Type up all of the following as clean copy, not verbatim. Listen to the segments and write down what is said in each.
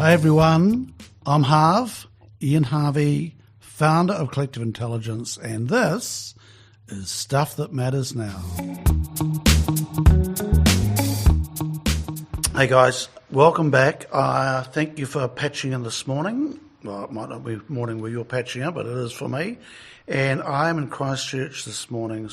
Hi everyone, I'm Harv, Ian Harvey, founder of Collective Intelligence, and this is Stuff That Matters Now. Hey guys, welcome back. Thank you for patching in this morning. Well, it might not be morning where you're patching in, but it is for me. And I'm in Christchurch this morning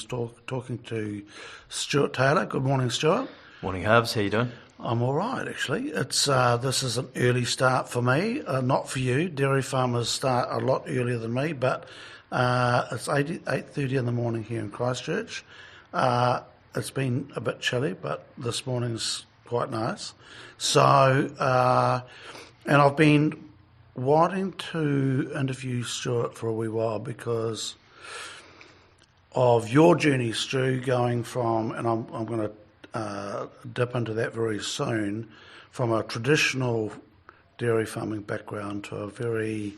talking to Stuart Taylor. Good morning, Stuart. Morning, Harvs. How you doing? I'm all right, actually. This is an early start for me, not for you. Dairy farmers start a lot earlier than me, but it's 8:30 in the morning here in Christchurch. It's been a bit chilly, but this morning's quite nice. So, and I've been wanting to interview Stuart for a wee while because of your journey, Stu, going from, and I'm going to dip into that very soon, from a traditional dairy farming background to a very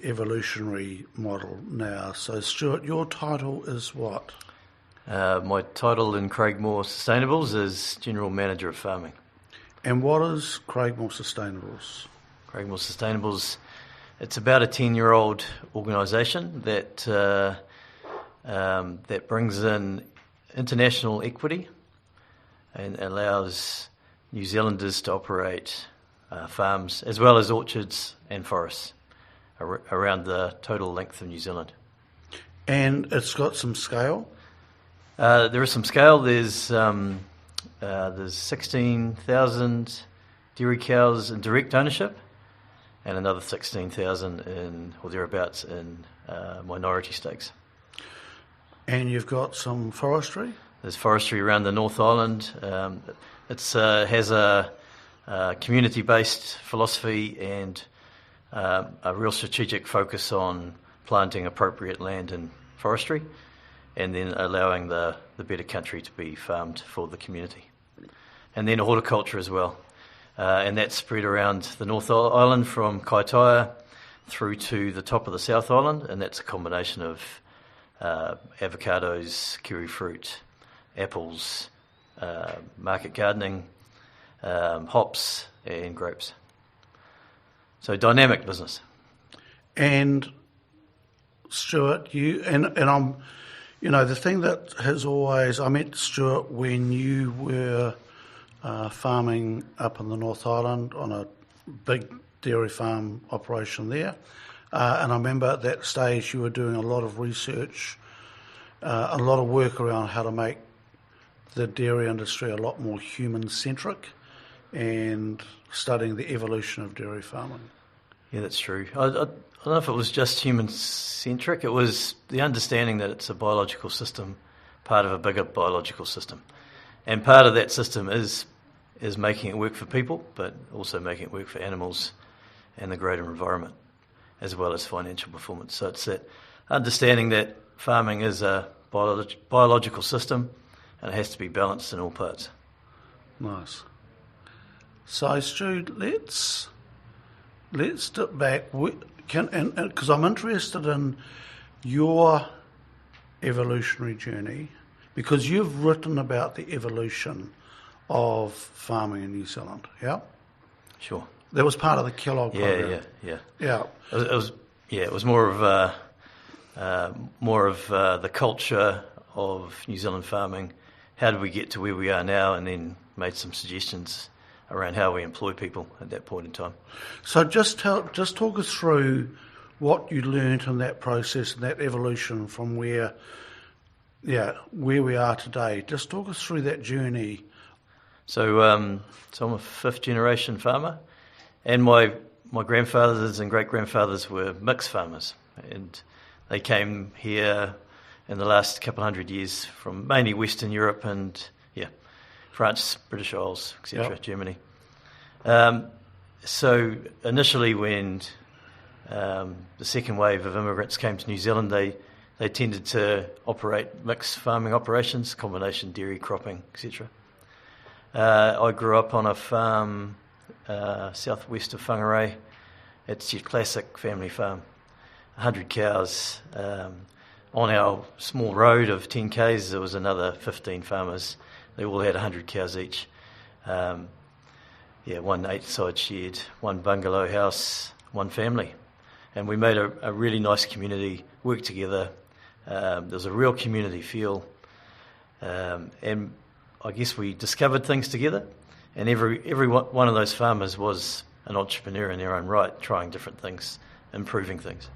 evolutionary model now. So, Stuart, your title is what? My title in Craigmore Sustainables is General Manager of Farming. And what is Craigmore Sustainables? Craigmore Sustainables, it's about a 10-year-old organisation that brings in international equity and allows New Zealanders to operate farms as well as orchards and forests around the total length of New Zealand. And it's got some scale? There is some scale. There's 16,000 dairy cows in direct ownership and another 16,000 in, or thereabouts, in minority stakes. And you've got some forestry? There's forestry around the North Island. It has a community-based philosophy and a real strategic focus on planting appropriate land and forestry, and then allowing the better country to be farmed for the community. And then horticulture as well. And that's spread around the North Island from Kaitaia through to the top of the South Island, and that's a combination of avocados, kiwi fruit, apples, market gardening, hops and grapes. So dynamic business. And Stuart, you and I'm, the thing that has always, I met Stuart when you were farming up in the North Island on a big dairy farm operation there, and I remember at that stage you were doing a lot of research, a lot of work around how to make the dairy industry a lot more human-centric and studying the evolution of dairy farming. Yeah, that's true. I don't know if it was just human-centric. It was the understanding that it's a biological system, part of a bigger biological system. And part of that system is making it work for people, but also making it work for animals and the greater environment, as well as financial performance. So it's that understanding that farming is a biological system, and it has to be balanced in all parts. Nice. So, Stu, let's step back, because I'm interested in your evolutionary journey, because you've written about the evolution of farming in New Zealand. Yeah. Sure. That was part of the Kellogg program. Yeah. It was more of the culture of New Zealand farming. How did we get to where we are now, and then made some suggestions around how we employ people at that point in time. So just talk us through what you learned in that process and that evolution from where we are today. Just talk us through that journey. So I'm a fifth generation farmer, and my grandfathers and great grandfathers were mixed farmers, and they came here in the last couple of hundred years from mainly Western Europe and France, British Isles, etc., yep. Germany. So initially when the second wave of immigrants came to New Zealand, they tended to operate mixed farming operations, combination dairy, cropping, etc. I grew up on a farm southwest of Whangarei. It's your classic family farm, 100 cows. On our small road of 10 k's, there was another 15 farmers. They all had 100 cows each. one 8-side shed, one bungalow house, one family. And we made a really nice community, work together. There's a real community feel. And I guess we discovered things together. And every one of those farmers was an entrepreneur in their own right, trying different things, improving things.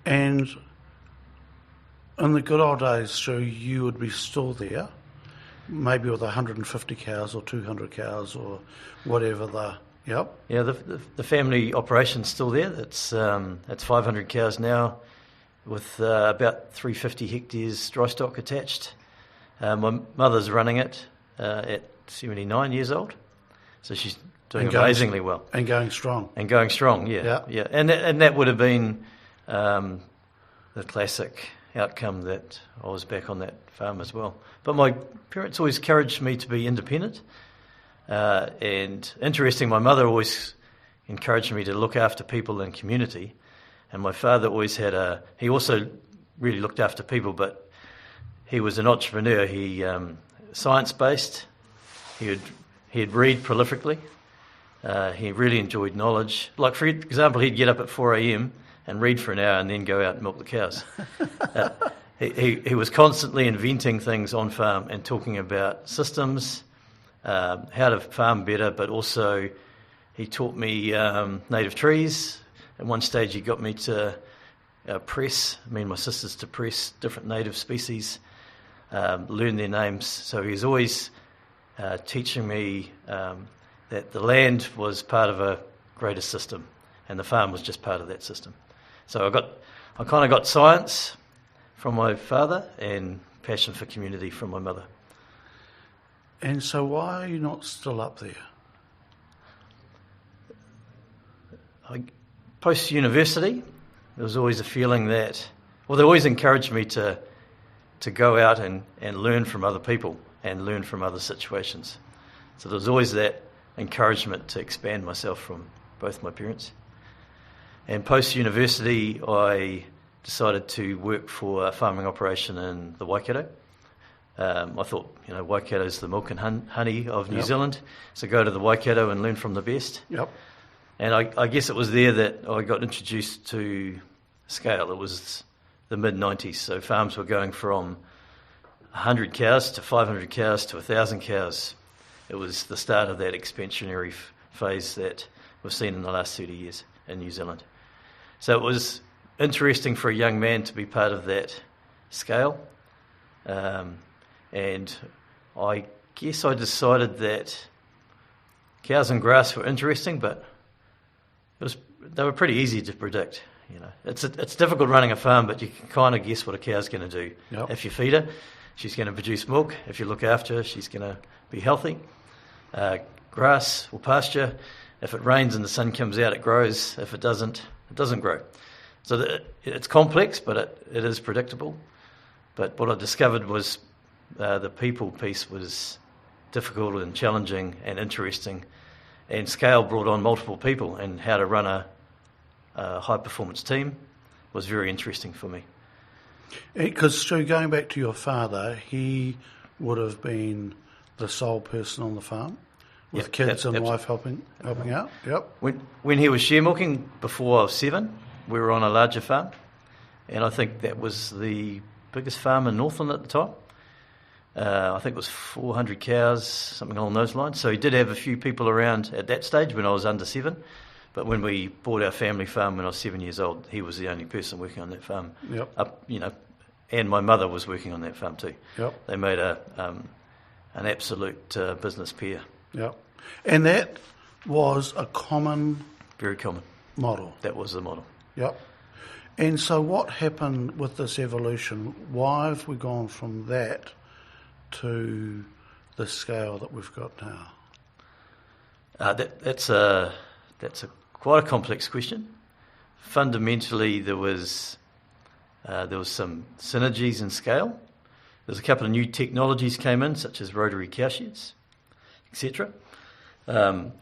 And in the good old days, Stu, you would be still there, maybe with 150 cows or 200 cows or whatever Yeah, the family operation's still there. It's 500 cows now, with about 350 hectares dry stock attached. My mother's running it at 79 years old, so she's doing amazingly well. And going strong. Yeah. And that would have been the classic outcome that I was back on that farm as well. But my parents always encouraged me to be independent. And interesting, my mother always encouraged me to look after people in community. And my father always he also really looked after people, but he was an entrepreneur. He science-based. He'd read prolifically. He really enjoyed knowledge. Like, for example, he'd get up at 4 a.m. and read for an hour and then go out and milk the cows. He was constantly inventing things on farm and talking about systems, how to farm better, but also he taught me native trees. At one stage he got me to me and my sisters to press different native species, learn their names. So he was always teaching me that the land was part of a greater system and the farm was just part of that system. So I kind of got science from my father and passion for community from my mother. And so why are you not still up there? Post-university, there was always a feeling that, they always encouraged me to go out and learn from other people and learn from other situations. So there was always that encouragement to expand myself from both my parents. And post-university, I decided to work for a farming operation in the Waikato. I thought, Waikato's the milk and honey of New Zealand, so go to the Waikato and learn from the best. Yep. And I guess it was there that I got introduced to scale. It was the mid-90s, so farms were going from 100 cows to 500 cows to 1,000 cows. It was the start of that expansionary phase that we've seen in the last 30 years in New Zealand. So it was interesting for a young man to be part of that scale. And I guess I decided that cows and grass were interesting, but they were pretty easy to predict. It's difficult running a farm, but you can kind of guess what a cow's going to do. Yep. If you feed her, she's going to produce milk. If you look after her, she's going to be healthy. Grass or pasture, if it rains and the sun comes out, it grows. If it doesn't, it doesn't grow. So it's complex, but it is predictable. But what I discovered was the people piece was difficult and challenging and interesting. And scale brought on multiple people, and how to run a high-performance team was very interesting for me. Because, Stu, going back to your father, he would have been the sole person on the farm with kids and wife helping out? Yep. When he was share milking, before I was 7, we were on a larger farm, and I think that was the biggest farm in Northland at the time. I think it was 400 cows, something along those lines. So he did have a few people around at that stage when I was under 7. But when we bought our family farm when I was 7 years old, he was the only person working on that farm. Yep. And my mother was working on that farm too. Yep. They made an absolute business pair. Yep. And that was a common... Very common. Model. That was the model. Yep. And so what happened with this evolution? Why have we gone from that to the scale that we've got now? That's quite a complex question. Fundamentally, there was some synergies in scale. There's a couple of new technologies came in, such as rotary cowsheds, etc. But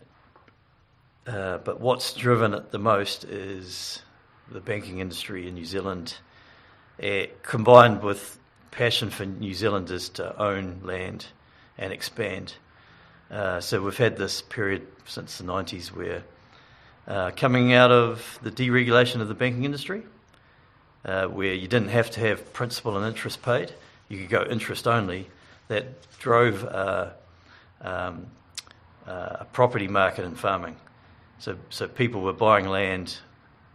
what's driven it the most is the banking industry in New Zealand, combined with passion for New Zealanders to own land and expand. So we've had this period since the 90s where coming out of the deregulation of the banking industry, where you didn't have to have principal and interest paid, you could go interest only, that drove a property market in farming. So people were buying land,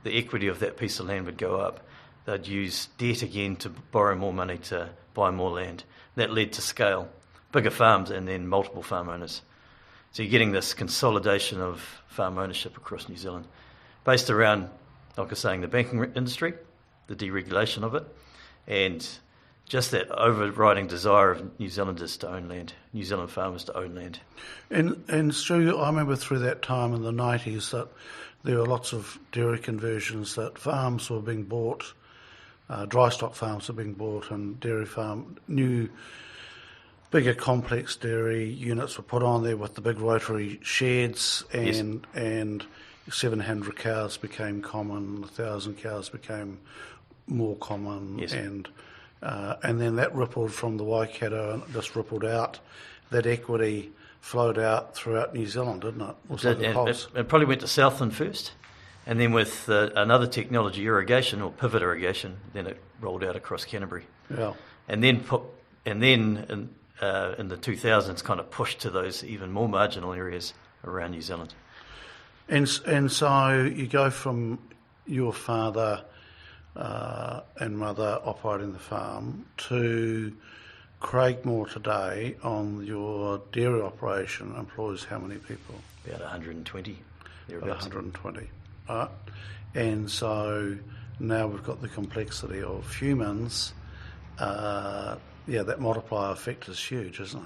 the equity of that piece of land would go up. They'd use debt again to borrow more money to buy more land. That led to scale, bigger farms and then multiple farm owners. So you're getting this consolidation of farm ownership across New Zealand, based around, like I was saying, the banking industry, the deregulation of it, and just that overriding desire of New Zealanders to own land, New Zealand farmers to own land. And Stu, I remember through that time in the 90s that there were lots of dairy conversions, that farms were being bought, dry stock farms were being bought, and new bigger complex dairy units were put on there with the big rotary sheds, and 700 cows became common, 1,000 cows became more common, yes. and then that rippled from the Waikato and just rippled out. That equity flowed out throughout New Zealand, didn't it? It probably went to Southland first, and then with another technology, irrigation or pivot irrigation, then it rolled out across Canterbury. Yeah. And then in the 2000s, kind of pushed to those even more marginal areas around New Zealand. And so you go from your father and mother operating the farm to Craigmore today on your dairy operation employs how many people? About 120. About 120. Right. And so now we've got the complexity of humans. That multiplier effect is huge, isn't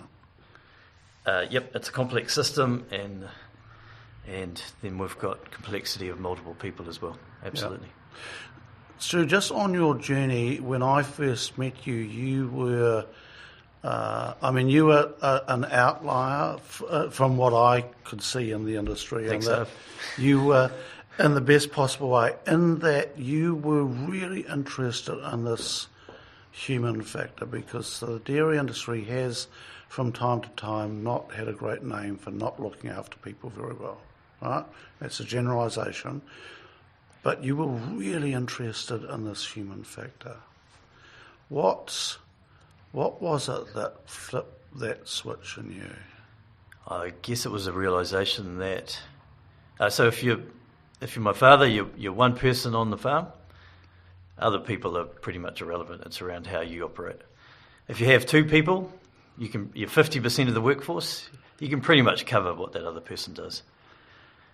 it? Yep, it's a complex system, and then we've got complexity of multiple people as well. Absolutely. Yep. So just on your journey, when I first met you, you were, you were an outlier from what I could see in the industry. I think so. You were, in the best possible way, in that you were really interested in this human factor, because the dairy industry has, from time to time, not had a great name for not looking after people very well. Right? That's a generalisation. But you were really interested in this human factor. What was it that flipped that switch in you? I guess it was a realisation that so if you're my father, you're one person on the farm. Other people are pretty much irrelevant. It's around how you operate. If you have two people, you're 50% of the workforce. You can pretty much cover what that other person does.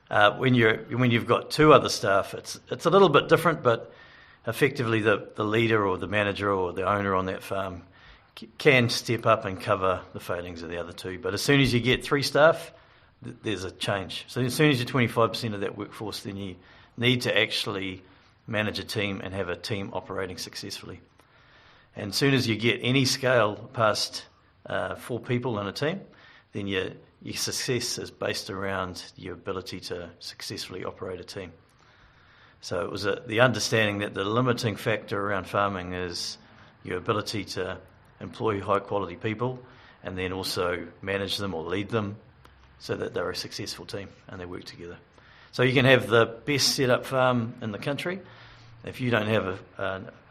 When you've got two other staff, it's a little bit different, but effectively the leader or the manager or the owner on that farm can step up and cover the failings of the other two. But as soon as you get three staff, there's a change. So as soon as you're 25% of that workforce, then you need to actually manage a team and have a team operating successfully. And as soon as you get any scale past 4 people in a team, then your success is based around your ability to successfully operate a team. So it was the understanding that the limiting factor around farming is your ability to employ high-quality people and then also manage them or lead them so that they're a successful team and they work together. So you can have the best set-up farm in the country. If you don't have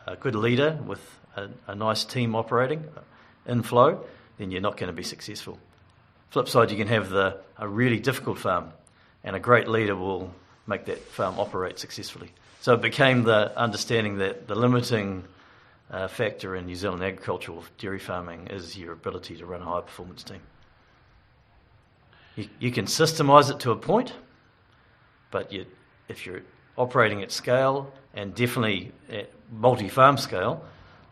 a good leader with a nice team operating in flow, then you're not going to be successful. Flip side, you can have a really difficult farm, and a great leader will make that farm operate successfully. So it became the understanding that the limiting factor in New Zealand agricultural dairy farming is your ability to run a high-performance team. You can systemise it to a point, but if you're operating at scale, and definitely at multi-farm scale,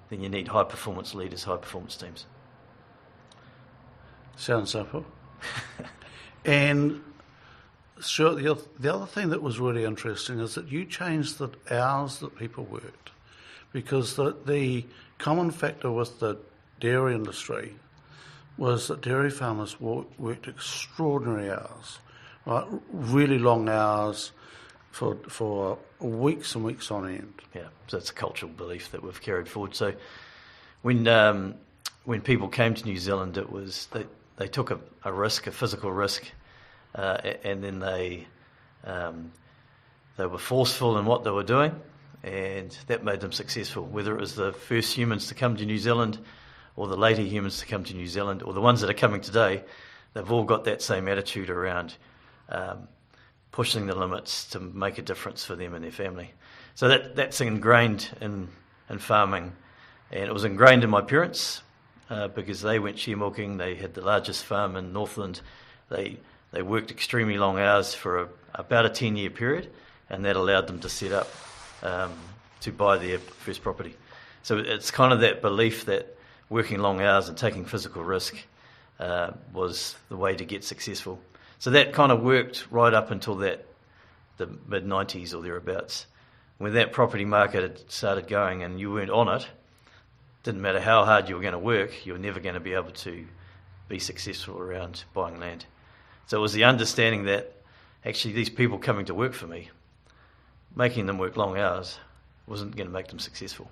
then you need high-performance leaders, high-performance teams. Sounds simple. And Stuart, the other thing that was really interesting is that you changed the hours that people worked, because the common factor with the dairy industry was that dairy farmers worked extraordinary hours, right? Really long hours for weeks and weeks on end. Yeah, so it's a cultural belief that we've carried forward. So when people came to New Zealand, it was they they took a risk, a physical risk, and then they were forceful in what they were doing, and that made them successful. Whether it was the first humans to come to New Zealand, or the later humans to come to New Zealand, or the ones that are coming today, they've all got that same attitude around pushing the limits to make a difference for them and their family. So that's ingrained in farming, and it was ingrained in my parents because they went share milking. They had the largest farm in Northland. They worked extremely long hours for about a 10-year period, and that allowed them to set up to buy their first property. So it's kind of that belief that working long hours and taking physical risk was the way to get successful. So that kind of worked right up until the mid-90s or thereabouts. When that property market had started going and you weren't on it, didn't matter how hard you were going to work, you were never going to be able to be successful around buying land. So it was the understanding that actually these people coming to work for me, making them work long hours wasn't going to make them successful.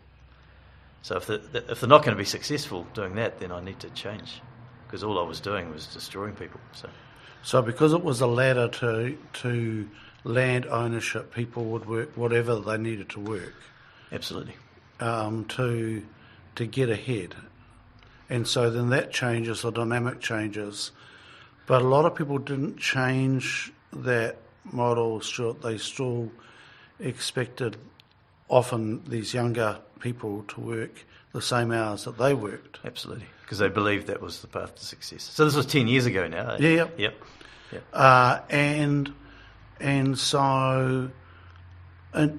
So if they're not going to be successful doing that, then I need to change, because all I was doing was destroying people. So because it was a ladder to land ownership, people would work whatever they needed to work. Absolutely. To get ahead. And so then that changes, the dynamic changes. But a lot of people didn't change that model, Stuart. They still expected often these younger people to work the same hours that they worked. Absolutely, because they believed that was the path to success. So this was 10 years ago now. Yeah. Yep. And so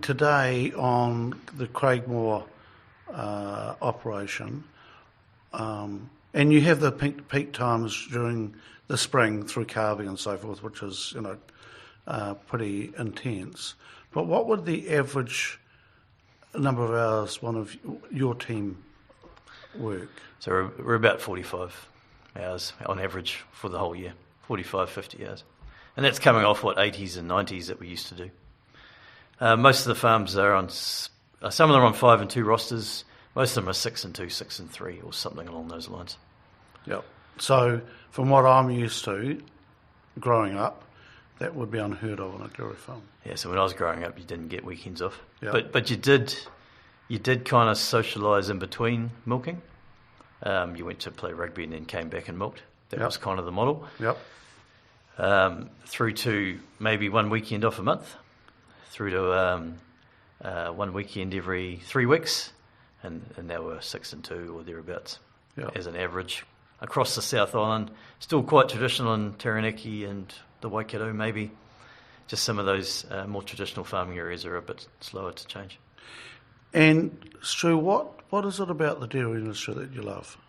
today on the Craigmore operation, and you have the peak times during the spring through calving and so forth, which is pretty intense. But what would the average number of hours one of your team work? So we're about 45 hours on average for the whole year, 45, 50 hours. And that's coming off, 80s and 90s that we used to do. Most of the farms are on, some of them are on 5 and 2 rosters. Most of them are 6 and 2, 6 and 3, or something along those lines. Yep. So from what I'm used to, growing up, that would be unheard of on a dairy farm. Yeah, so when I was growing up, you didn't get weekends off. Yep. But you did kind of socialise in between milking. You went to play rugby and then came back and milked. That was kind of the model. Yep. Through to maybe one weekend off a month, through to one weekend every 3 weeks, and now we're 6 and 2 or thereabouts as an average. Across the South Island, still quite traditional in Taranaki and the Waikato maybe. Just some of those more traditional farming areas are a bit slower to change. And Stu, what is it about the dairy industry that you love?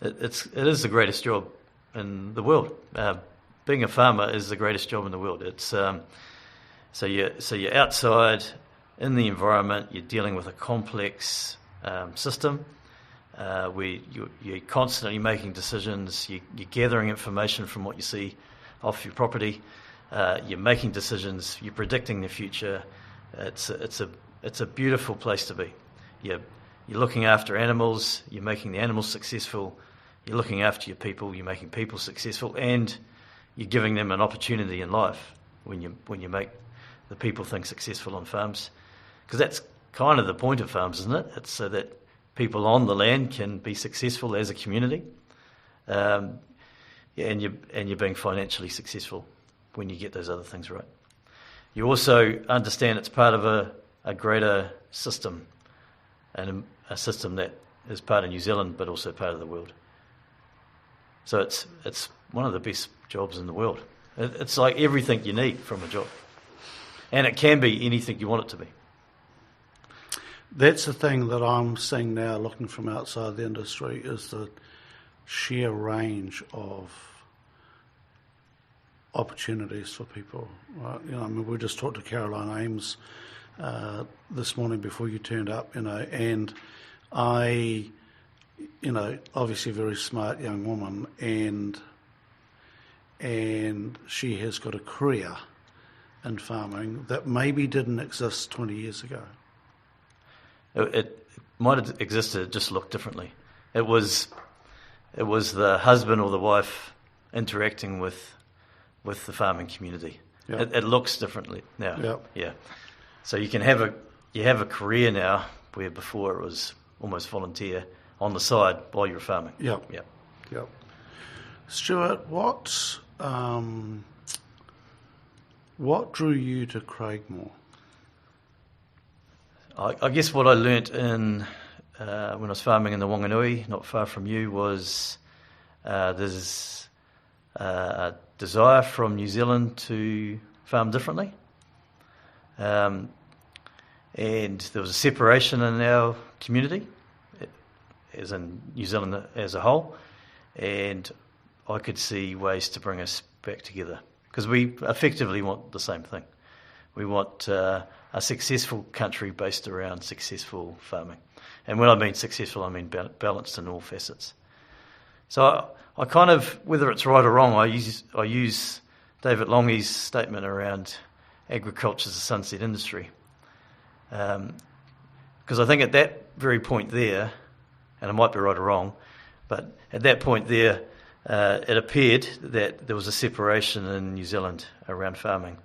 It is the greatest job in the world. Being a farmer is the greatest job in the world. It's so you're outside in the environment. You're dealing with a complex system where you're constantly making decisions. You're gathering information from what you see off your property. You're making decisions. You're predicting the future. It's a beautiful place to be. You're looking after animals. You're making the animals successful. You're looking after your people. You're making people successful, and you're giving them an opportunity in life when you make the people things successful on farms, because that's kind of the point of farms, isn't it? It's so that people on the land can be successful as a community, and you're being financially successful when you get those other things right. You also understand it's part of a greater system, and a system that is part of New Zealand but also part of the world. So it's one of the best jobs in the world. It's like everything you need from a job, and it can be anything you want it to be. That's the thing that I'm seeing now, looking from outside the industry, is the sheer range of opportunities for people. Right? We just talked to Caroline Ames this morning before you turned up, and I, obviously a very smart young woman, and she has got a career in farming that maybe didn't exist 20 years ago. It might have existed, it just looked differently. It was the husband or the wife interacting with the farming community. Yep. It looks differently now. Yep. Yeah. So you can have a career now where before it was almost volunteer on the side while you were farming. Yep. Yep. Yep. Stuart, what drew you to Craigmore? I guess what I learnt when I was farming in the Wanganui, not far from you, was there's a desire from New Zealand to farm differently. And there was a separation in our community, as in New Zealand as a whole, and I could see ways to bring us back together, because we effectively want the same thing. We want a successful country based around successful farming. And when I mean successful, I mean balanced in all facets. So I kind of, whether it's right or wrong, I use David Longy's statement around agriculture as a sunset industry. Because I think at that very point there, and I might be right or wrong, but at that point there, it appeared that there was a separation in New Zealand around farming.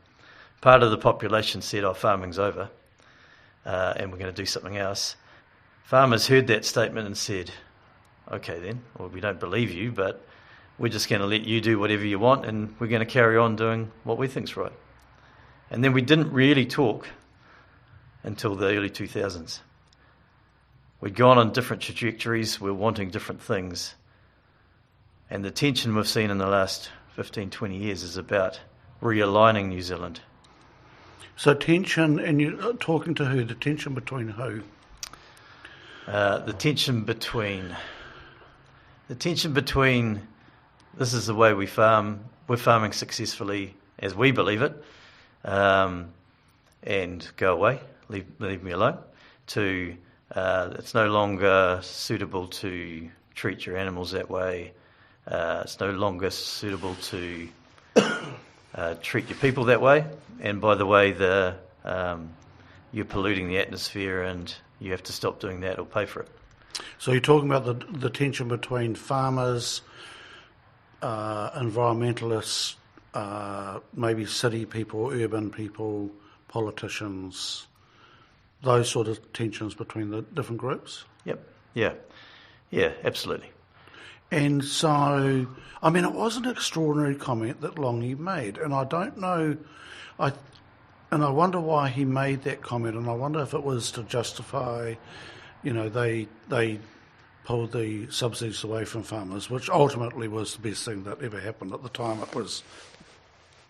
Part of the population said, farming's over, and we're going to do something else. Farmers heard that statement and said, okay then, well, we don't believe you, but we're just going to let you do whatever you want, and we're going to carry on doing what we think's right. And then we didn't really talk until the early 2000s. We'd gone on different trajectories, we're wanting different things, and the tension we've seen in the last 15, 20 years is about realigning New Zealand. So tension, and you're talking to who? The tension between who? The tension between, this is the way we farm, we're farming successfully as we believe it, and go away, leave me alone, to it's no longer suitable to treat your animals that way, it's no longer suitable to treat your people that way, and by the way, you're polluting the atmosphere and you have to stop doing that or pay for it. So you're talking about the tension between farmers, environmentalists, maybe city people, urban people, politicians, those sort of tensions between the different groups? Yep. Yeah, absolutely. And so, I mean, it was an extraordinary comment that Longy made, and I don't know, I wonder why he made that comment, and I wonder if it was to justify, they pulled the subsidies away from farmers, which ultimately was the best thing that ever happened. At the time, it was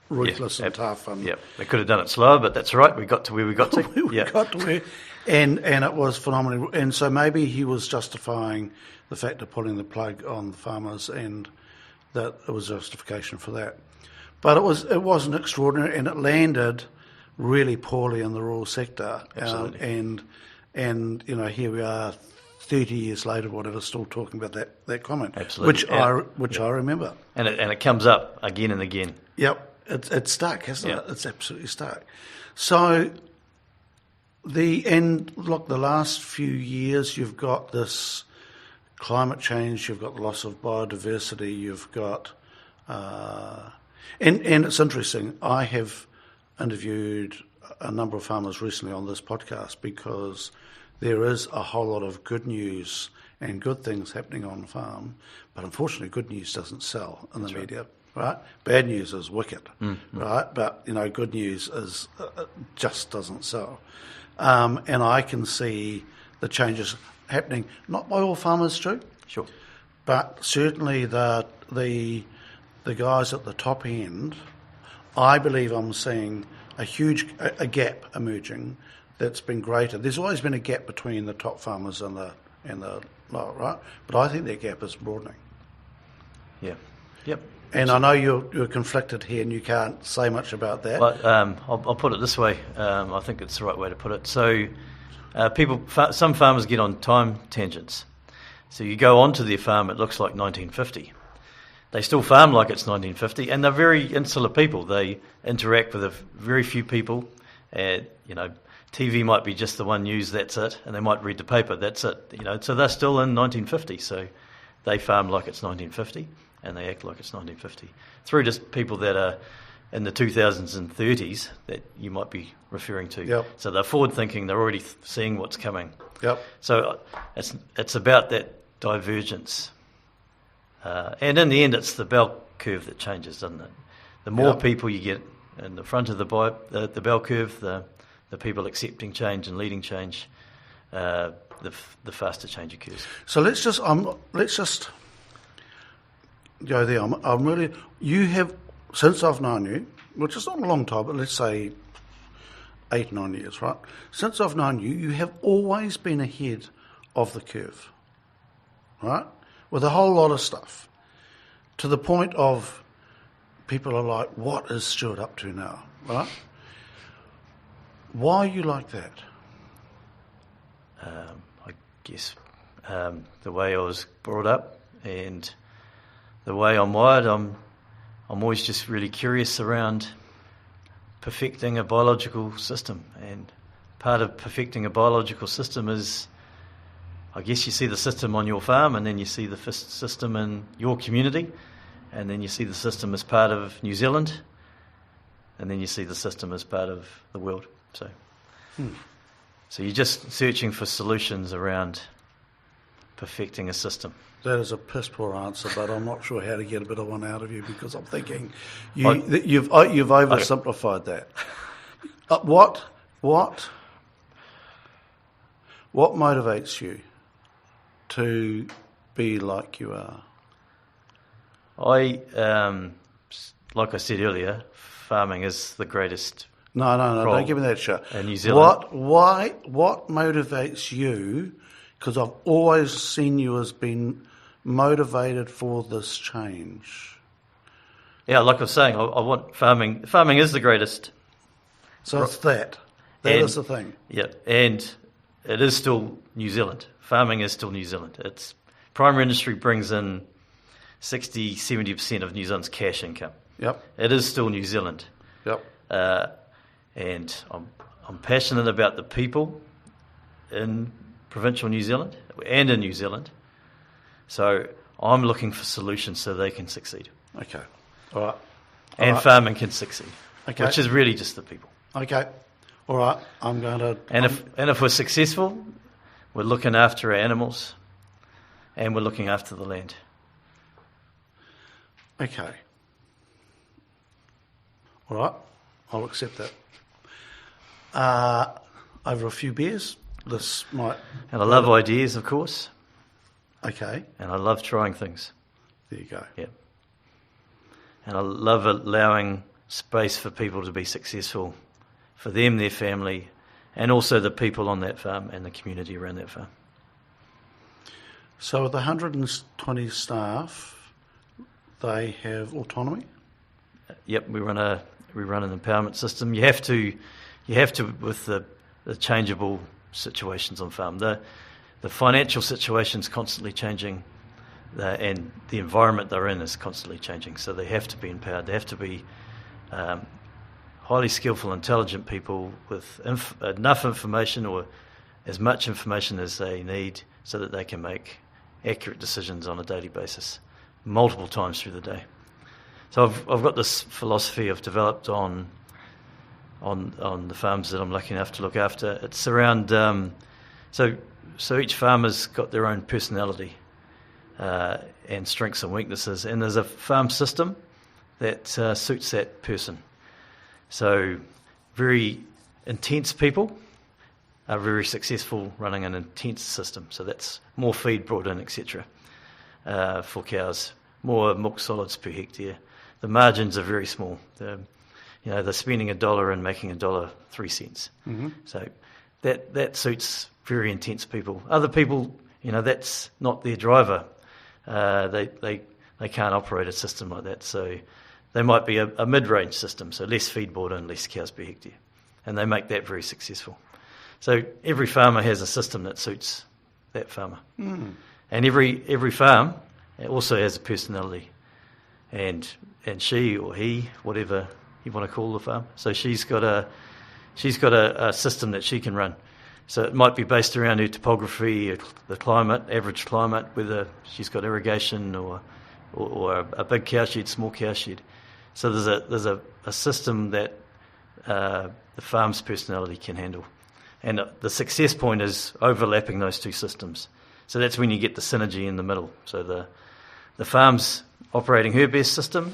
ruthless and tough. And yeah, they could have done it slower, but that's all right. We got to where we got to. we got to where, and it was phenomenal. And so maybe he was justifying the fact of pulling the plug on the farmers, and that it was justification for that. But it wasn't extraordinary, and it landed really poorly in the rural sector. Absolutely. And here we are, 30 years later, whatever, still talking about that comment. Absolutely. Which I remember. And it comes up again and again. Yep. It's stuck, hasn't it? It's absolutely stuck. So the last few years you've got this climate change, you've got the loss of biodiversity, you've got and it's interesting. I have interviewed a number of farmers recently on this podcast because there is a whole lot of good news and good things happening on the farm, but unfortunately good news doesn't sell in the media, right? Bad news is wicked, right? But, good news is just doesn't sell. And I can see the changes happening, not by all farmers, Stu. Sure. But certainly the guys at the top end, I believe I'm seeing a gap emerging that's been greater. There's always been a gap between the top farmers and the lower, right? But I think that gap is broadening. Yeah. Yep. And I know you're conflicted here and you can't say much about that. But I'll put it this way. I think it's the right way to put it. So some farmers get on time tangents. So you go onto their farm, it looks like 1950. They still farm like it's 1950, and they're very insular people. They interact with very few people. TV might be just the one news, that's it, and they might read the paper, that's it. So they're still in 1950, so they farm like it's 1950. and they act like it's 1950. Through to people that are in the 2000s and 30s that you might be referring to. Yep. So they're forward thinking, they're already seeing what's coming. Yep. So it's about that divergence. And in the end, it's the bell curve that changes, doesn't it? The more people you get in the front of the bell curve, the people accepting change and leading change, the faster change occurs. So let's just go there. I'm really, you have, since I've known you, which is not a long time, but let's say 8, 9 years, right? Since I've known you, you have always been ahead of the curve, right? With a whole lot of stuff, to the point of people are like, what is Stuart up to now, right? Why are you like that? I guess the way I was brought up and the way I'm wired, I'm always just really curious around perfecting a biological system. And part of perfecting a biological system is, I guess you see the system on your farm, and then you see the system in your community, and then you see the system as part of New Zealand, and then you see the system as part of the world. So you're just searching for solutions around perfecting a system. That is a piss poor answer, but I'm not sure how to get a bit of one out of you, because I'm thinking you've oversimplified that. What motivates you to be like you are? Like I said earlier, farming is the greatest. No, don't give me that shit. In New Zealand. What motivates you? Because I've always seen you as being motivated for this change. Yeah, like I was saying, I want farming. Farming is the greatest. So it's that. That is the thing. Yeah, and it is still New Zealand. Farming is still New Zealand. It's primary industry brings in 60-70% of New Zealand's cash income. Yep. It is still New Zealand. Yep. And I'm passionate about the people in provincial New Zealand and in New Zealand. So I'm looking for solutions so they can succeed. Okay. All right. And farming can succeed. Okay. Which is really just the people. Okay. All right. I'm going to... And if we're successful, we're looking after our animals and we're looking after the land. Okay. All right. I'll accept that. Over a few beers, this might... And I love ideas, of course. Okay. And I love trying things. There you go. Yeah. And I love allowing space for people to be successful, for them, their family, and also the people on that farm and the community around that farm. So with 120 staff, they have autonomy? Yep, we run an empowerment system. You have to with the changeable situations on farm. The financial situation's constantly changing, and the environment they're in is constantly changing. So they have to be empowered. They have to be highly skillful, intelligent people with enough information, or as much information as they need, so that they can make accurate decisions on a daily basis, multiple times through the day. So I've got this philosophy I've developed on the farms that I'm lucky enough to look after. It's around so each farmer's got their own personality and strengths and weaknesses, and there's a farm system that suits that person. So very intense people are very successful running an intense system. So that's more feed brought in, etc. For cows, more milk solids per hectare. The margins are very small. They're spending $1 and making $1.03. Mm-hmm. So that suits very intense people. Other people, that's not their driver. They can't operate a system like that. So they might be a mid-range system, so less feed brought in, less cows per hectare, and they make that very successful. So every farmer has a system that suits that farmer, and every farm also has a personality, and she or he, whatever you want to call the farm. So she's got a system that she can run. So it might be based around her topography, the climate, average climate, whether she's got irrigation or or a big cow shed, small cow shed. So there's a system that the farm's personality can handle. And the success point is overlapping those two systems. So that's when you get the synergy in the middle. So the farm's operating her best system,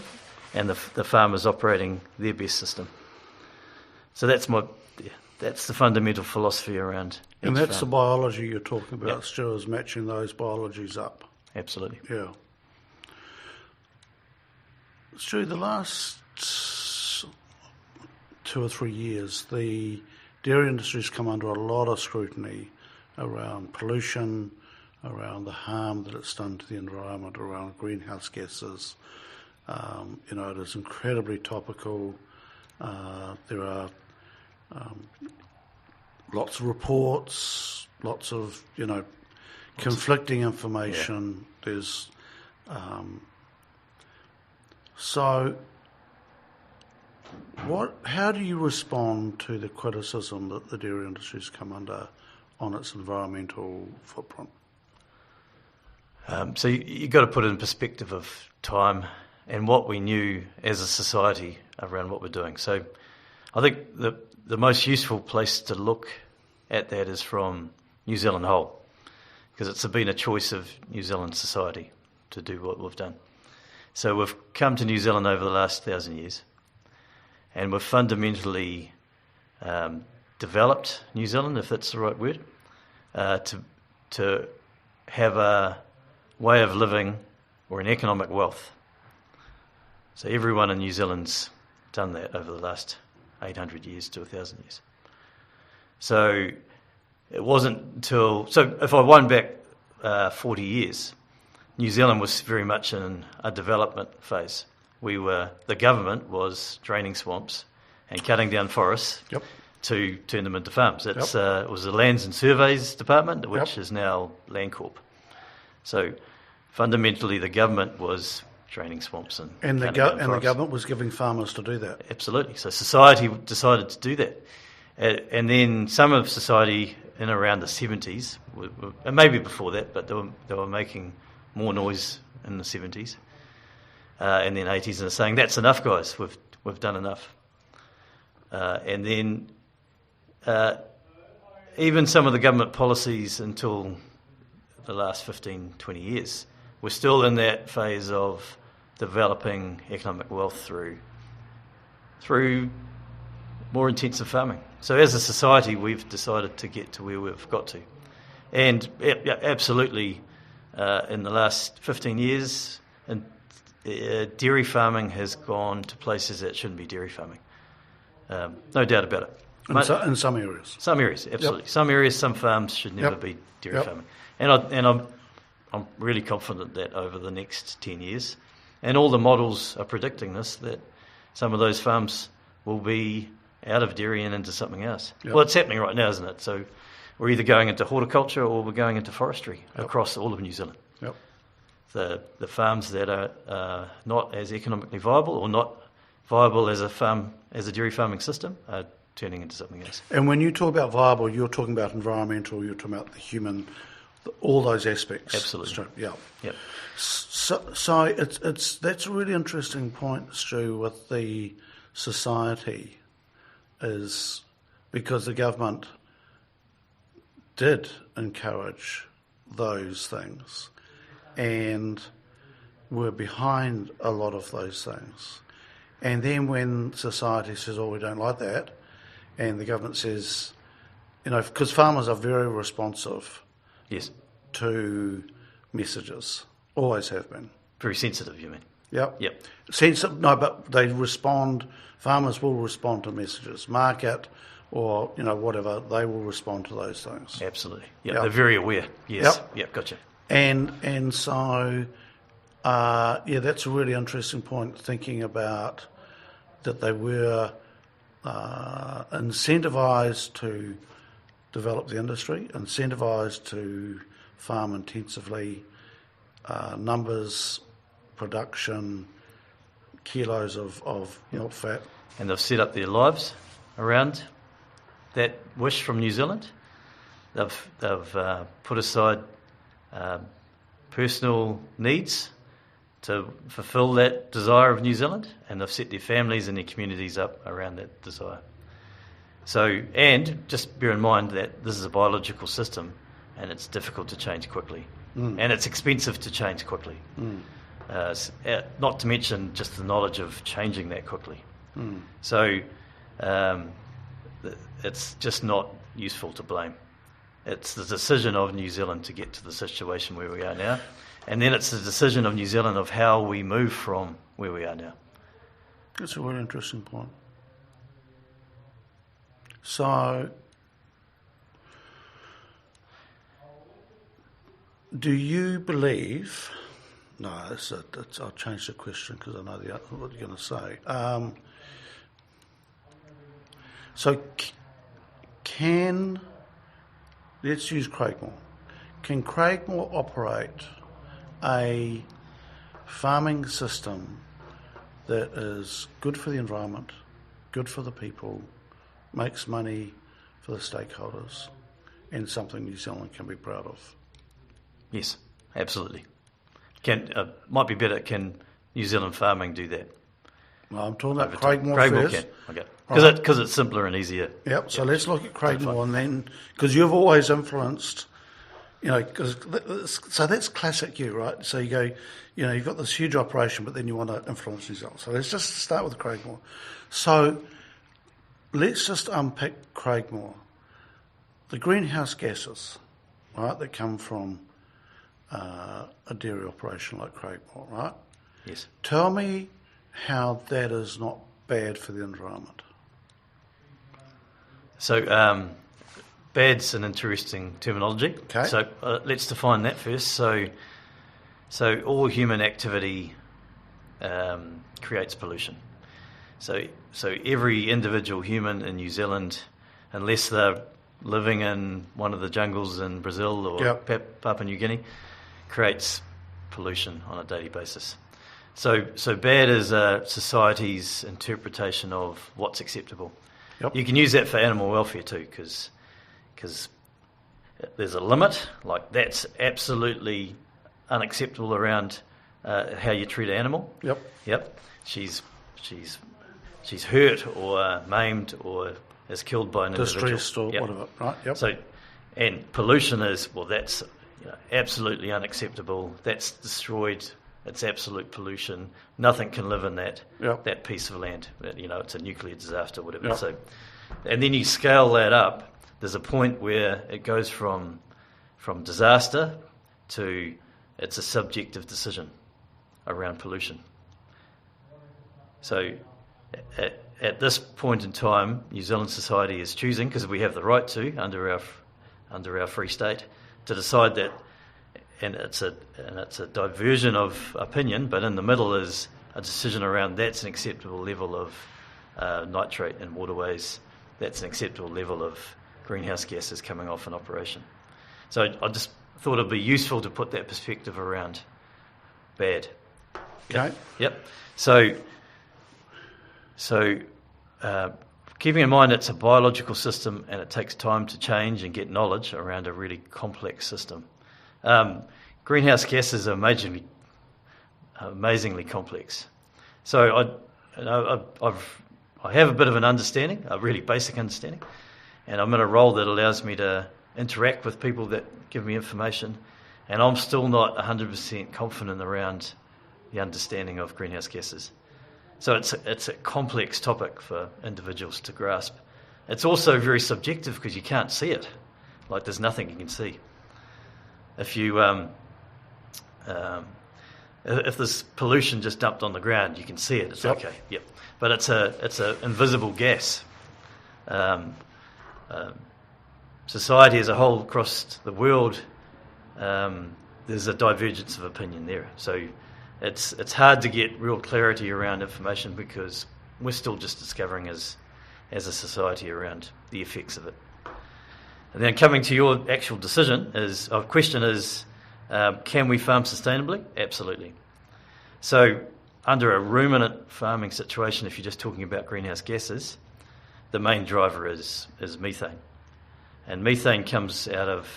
and the farmer's operating their best system. So that's the fundamental philosophy around each And that's farm. the biology you're talking about, Yep. Stuarts, matching those biologies up. Absolutely. Yeah. Stu, the last 2 or 3 years, the dairy industry's come under a lot of scrutiny around pollution, around the harm that it's done to the environment, around greenhouse gases. It is incredibly topical. There are lots of reports, lots of, conflicting information. Yeah. There's so how do you respond to the criticism that the dairy industry's come under on its environmental footprint? So you've got to put it in perspective of time and what we knew as a society around what we're doing. So I think the most useful place to look at that is from New Zealand whole, because it's been a choice of New Zealand society to do what we've done. So we've come to New Zealand over the last 1,000 years, and we've fundamentally developed New Zealand, if that's the right word, to have a way of living or an economic wealth. So everyone in New Zealand's done that over the last 800 years to 1,000 years. So it wasn't until... So if I wind back 40 years, New Zealand was very much in a development phase. The government was draining swamps and cutting down forests Yep. to turn them into farms. It was the Lands and Surveys Department, which is now Landcorp. So fundamentally, the government was draining swamps and the cutting down forests. government was giving farmers to do that. Absolutely. So society decided to do that. And then some of society in around the 70s, and maybe before that, but they were making more noise in the 70s and then 80s, and they're saying, that's enough, guys, we've done enough. And then even some of the government policies until the last 15, 20 years, we're still in that phase of developing economic wealth through more intensive farming. So as a society, we've decided to get to where we've got to. And absolutely, in the last 15 years, dairy farming has gone to places that shouldn't be dairy farming. No doubt about it. In some areas. Some areas, absolutely. Yep. Some areas, some farms should never be dairy farming. And I'm really confident that over the next 10 years, and all the models are predicting this, that some of those farms will be out of dairy and into something else. Yep. Well, it's happening right now, isn't it? So we're either going into horticulture or we're going into forestry across all of New Zealand. Yep. The farms that are not as economically viable or not viable as a dairy farming system are turning into something else. And when you talk about viable, you're talking about environmental, you're talking about the human, all those aspects. Absolutely. Yeah. Yep. So that's a really interesting point, Stu, with the society, is because the government did encourage those things and were behind a lot of those things. And then when society says, oh, we don't like that, and the government says, because farmers are very responsive to messages, always have been. Very sensitive, you mean? Yep. Yep. Sensitive, no, but they respond, farmers will respond to messages. Market or, whatever, they will respond to those things. Absolutely. Yep. They're very aware. Yes. Yep, gotcha. And so, that's a really interesting point, thinking about that they were incentivised to develop the industry, incentivised to farm intensively, numbers, production, kilos of milk fat. And they've set up their lives around that wish from New Zealand. They've put aside personal needs to fulfil that desire of New Zealand, and they've set their families and their communities up around that desire. So, and just bear in mind that this is a biological system, and it's difficult to change quickly, and it's expensive to change quickly. Not to mention just the knowledge of changing that quickly. So, it's just not useful to blame. It's the decision of New Zealand to get to the situation where we are now, and then it's the decision of New Zealand of how we move from where we are now. That's a really interesting point. So, do you believe... No, I'll change the question because I know what you're going to say. So, let's use Craigmore. Can Craigmore operate a farming system that is good for the environment, good for the people, makes money for the stakeholders, and something New Zealand can be proud of? Yes, absolutely. Might be better, can New Zealand farming do that? Well, I'm talking about Craigmore first. Can, okay. Because it's simpler and easier. Yep, so let's look at Craigmore, and then, because you've always influenced, so that's classic you, right? So you go, you've got this huge operation, but then you want to influence New Zealand. So let's just start with Craigmore. So let's just unpick Craigmore. The greenhouse gases, right, that come from a dairy operation like Craigmore, right? Yes. Tell me how that is not bad for the environment. So, bad's an interesting terminology. Okay. So let's define that first. So all human activity creates pollution. So every individual human in New Zealand, unless they're living in one of the jungles in Brazil or Papua New Guinea, creates pollution on a daily basis. So bad is a society's interpretation of what's acceptable. Yep. You can use that for animal welfare too, because there's a limit. Like, that's absolutely unacceptable around how you treat an animal. Yep. She's hurt or maimed or is killed by an individual. Distressed or whatever, right? Yep. So, and pollution is, that's absolutely unacceptable. That's destroyed. It's absolute pollution. Nothing can live in that piece of land. It's a nuclear disaster, whatever. Yep. So, and then you scale that up. There's a point where it goes from disaster to it's a subjective decision around pollution. So, at this point in time, New Zealand society is choosing, because we have the right to under our free state, to decide that. And it's a diversion of opinion, but in the middle is a decision around that's an acceptable level of nitrate in waterways, that's an acceptable level of greenhouse gases coming off an operation. So I just thought it'd be useful to put that perspective around bad. Okay. Yep. So keeping in mind it's a biological system and it takes time to change and get knowledge around a really complex system. Greenhouse gases are amazingly complex. So I have a bit of an understanding, a really basic understanding, and I'm in a role that allows me to interact with people that give me information, and I'm still not 100% confident around the understanding of greenhouse gases. So it's a complex topic for individuals to grasp. It's also very subjective because you can't see it. Like, there's nothing you can see. If there's pollution just dumped on the ground, you can see it. It's okay. Yep. But it's a invisible gas. Society as a whole across the world, there's a divergence of opinion there. So it's hard to get real clarity around information because we're still just discovering as a society around the effects of it. And then coming to your actual question is, can we farm sustainably? Absolutely. So under a ruminant farming situation, if you're just talking about greenhouse gases, the main driver is methane. And methane comes out of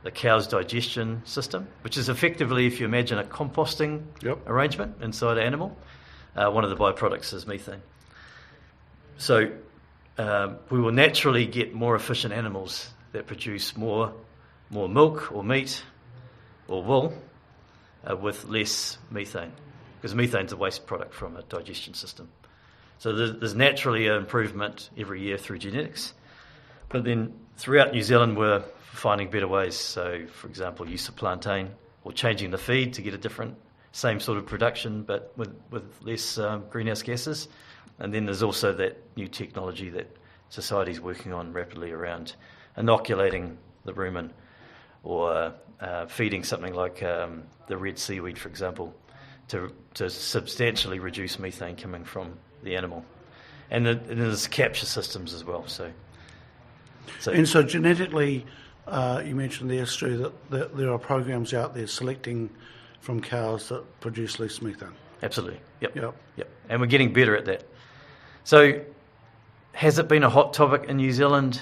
the the cow's digestion system, which is effectively, if you imagine a composting arrangement inside an animal, one of the byproducts is methane. So we will naturally get more efficient animals that produce more milk or meat or wool with less methane, because methane's a waste product from a digestion system. So there's naturally an improvement every year through genetics. But then throughout New Zealand we're finding better ways. So, for example, use of plantain or changing the feed to get a different, same sort of production but with less greenhouse gases. And then there's also that new technology that society's working on rapidly around inoculating the rumen or feeding something like the red seaweed, for example, to substantially reduce methane coming from the animal. And there's capture systems as well. So genetically, you mentioned there, Stu, that there are programs out there selecting from cows that produce less methane. Absolutely. Yep. And we're getting better at that. So has it been a hot topic in New Zealand?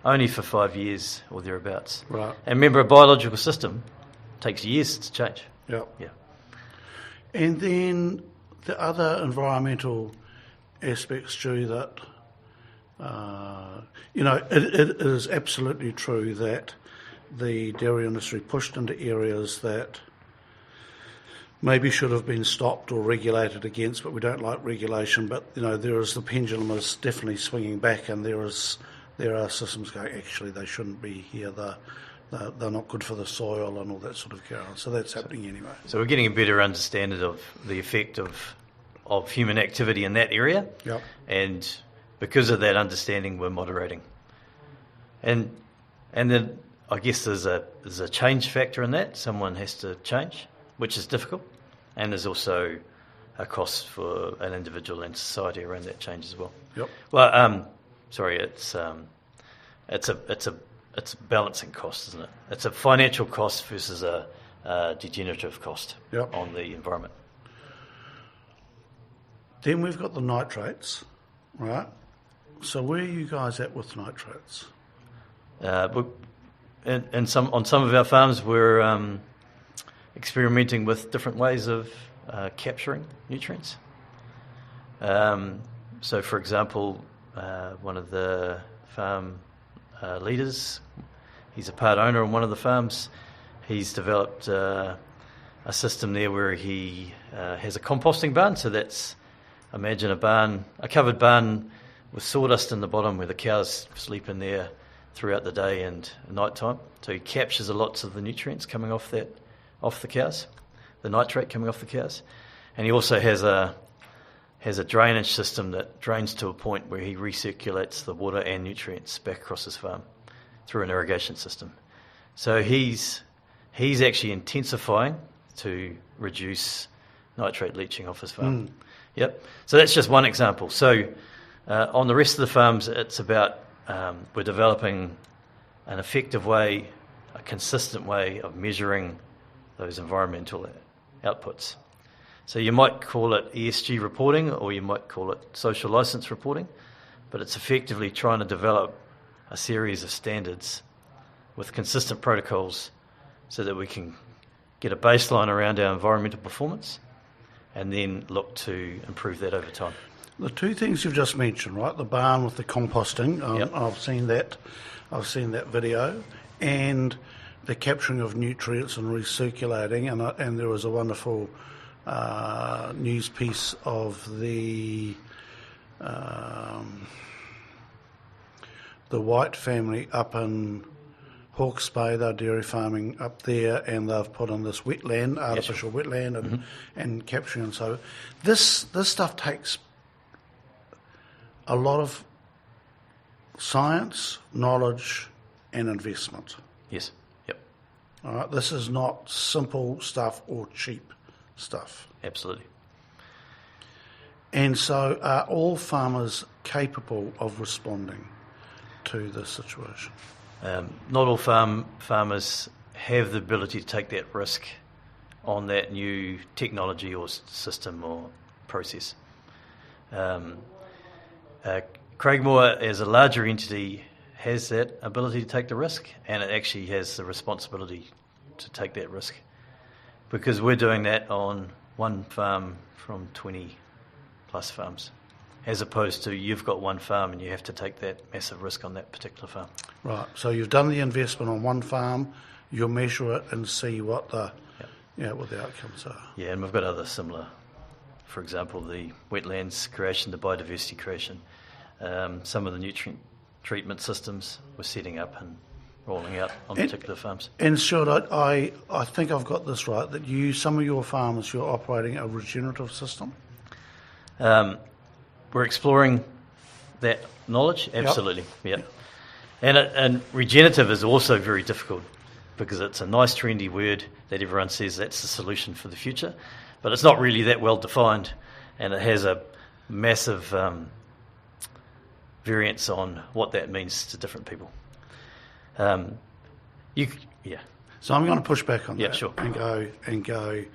Only for 5 years or thereabouts. Right. And remember, a biological system takes years to change. Yeah. Yeah. And then the other environmental aspects, Stu, that it is absolutely true that the dairy industry pushed into areas that maybe should have been stopped or regulated against, but we don't like regulation. But the pendulum is definitely swinging back, and there are systems going, actually they shouldn't be here. They're not good for the soil and all that sort of carry on. So that's happening anyway. So we're getting a better understanding of the effect of human activity in that area. Yep. And because of that understanding, we're moderating. And then I guess there's a change factor in that. Someone has to change, which is difficult. And there's also a cost for an individual and society around that change as well. Yep. Well, it's a balancing cost, isn't it? It's a financial cost versus a degenerative cost on the environment. Then we've got the nitrates, right? So where are you guys at with nitrates? On some of our farms, we're experimenting with different ways of capturing nutrients. So, for example, one of the farm leaders, he's a part owner on one of the farms. He's developed a system there where he has a composting barn. So that's, imagine a covered barn with sawdust in the bottom where the cows sleep in there throughout the day and night time. So he captures lots of the nutrients coming off the cows, the nitrate coming off the cows. And he also has a drainage system that drains to a point where he recirculates the water and nutrients back across his farm through an irrigation system. So he's actually intensifying to reduce nitrate leaching off his farm. Yep. So that's just one example. So on the rest of the farms, it's about we're developing an effective way, a consistent way of measuring those environmental outputs. So you might call it ESG reporting, or you might call it social license reporting, but it's effectively trying to develop a series of standards with consistent protocols so that we can get a baseline around our environmental performance and then look to improve that over time. The two things you've just mentioned, right? The barn with the composting, I've seen that video, and the capturing of nutrients and recirculating, and there was a wonderful news piece of the White family up in Hawke's Bay. They're dairy farming up there, and they've put in this wetland, artificial wetland, and capturing. And so this stuff takes a lot of science, knowledge, and investment. Yes. Yep. All right. This is not simple stuff or cheap stuff. Absolutely. And so are all farmers capable of responding to this situation? Not all farmers have the ability to take that risk on that new technology or system or process. Craigmore, as a larger entity, has that ability to take the risk, and it actually has the responsibility to take that risk, because we're doing that on one farm from 20 plus farms, as opposed to you've got one farm and you have to take that massive risk on that particular farm. Right. So you've done the investment on one farm, you'll measure it and see what the what the outcomes are. Yeah, and we've got other similar, for example, the wetlands creation, the biodiversity creation, some of the nutrient treatment systems we're setting up and rolling out on particular farms. And Stuart, I think I've got this right, that some of your farms, you're operating a regenerative system? We're exploring that knowledge, absolutely, yep. And regenerative is also very difficult, because it's a nice trendy word that everyone says that's the solution for the future, but it's not really that well defined, and it has a massive variance on what that means to different people. So I'm going to push back on that, sure. and go.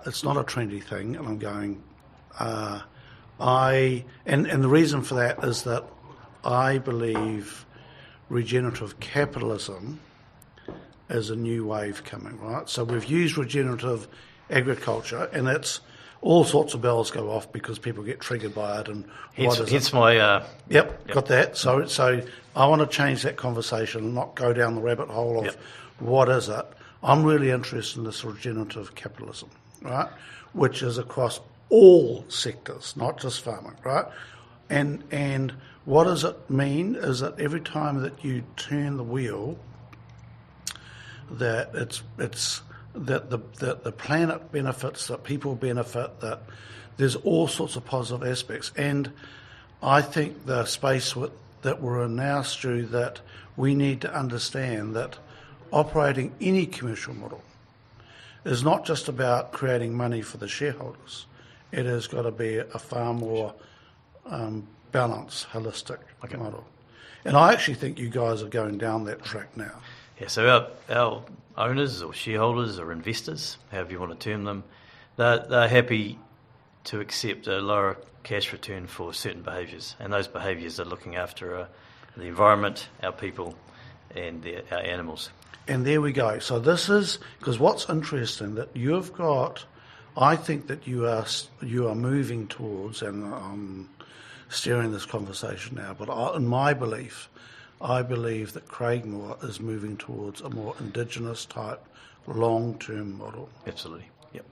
It's not a trendy thing, and I'm going. And the reason for that is that I believe regenerative capitalism is a new wave coming, right? So we've used regenerative agriculture, and it's all sorts of bells go off because people get triggered by it. And hence my got that. So I want to change that conversation and not go down the rabbit hole of what is it. I'm really interested in this regenerative capitalism, right? Which is across all sectors, not just farming, right? And what does it mean is that every time that you turn the wheel, that that the planet benefits, that people benefit, that there's all sorts of positive aspects. And I think the space that we're in now, Stu, that we need to understand that operating any commercial model is not just about creating money for the shareholders. It has got to be a far more balanced, holistic model. And I actually think you guys are going down that track now. Yeah, so our owners or shareholders or investors, however you want to term them, they're happy to accept a lower cash return for certain behaviours, and those behaviours are looking after the environment, our people, and our animals. And there we go. So this is, because what's interesting, that you've got, I think that you are moving towards, and I'm steering this conversation now, but in my belief, I believe that Craigmore is moving towards a more indigenous type, long-term model. Absolutely, yep.